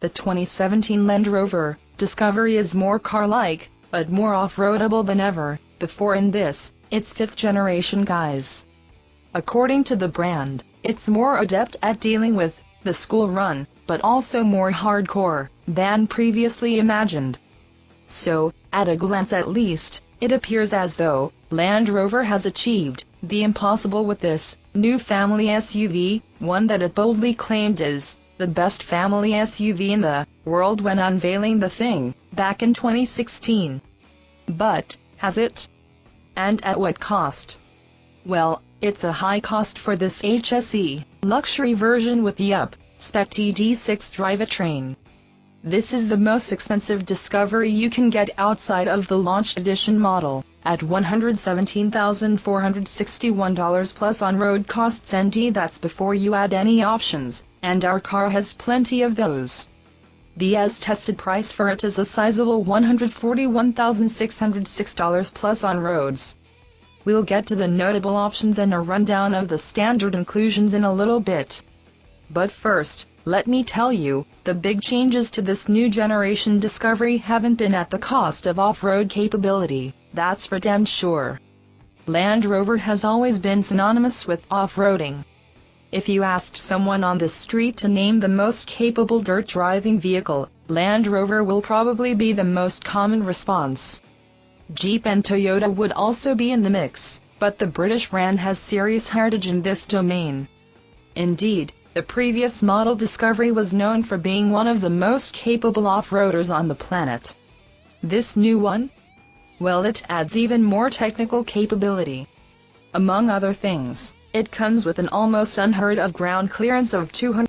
The 2017 Land Rover Discovery is more car-like, but more off-roadable than ever before in this, its fifth generation guise. According to the brand, it's more adept at dealing with the school run, but also more hardcore than previously imagined. So, at a glance at least, it appears as though Land Rover has achieved the impossible with this new family SUV, one that it boldly claimed is the best family SUV in the world when unveiling the thing back in 2016. But has it? And at what cost? Well, it's a high cost for this HSE luxury version with the up-spec TD6 drivetrain. This is the most expensive Discovery you can get outside of the launch edition model, at $117,461 plus on-road costs, and that's before you add any options, and our car has plenty of those. The as-tested price for it is a sizable $141,606 plus on roads. We'll get to the notable options and a rundown of the standard inclusions in a little bit. But first, let me tell you, the big changes to this new generation Discovery haven't been at the cost of off-road capability, that's for damn sure. Land Rover has always been synonymous with off-roading. If you asked someone on the street to name the most capable dirt driving vehicle, Land Rover will probably be the most common response. Jeep and Toyota would also be in the mix, but the British brand has serious heritage in this domain. Indeed, the previous model Discovery was known for being one of the most capable off-roaders on the planet. This new one? Well, it adds even more technical capability. Among other things, it comes with an almost unheard of ground clearance of 200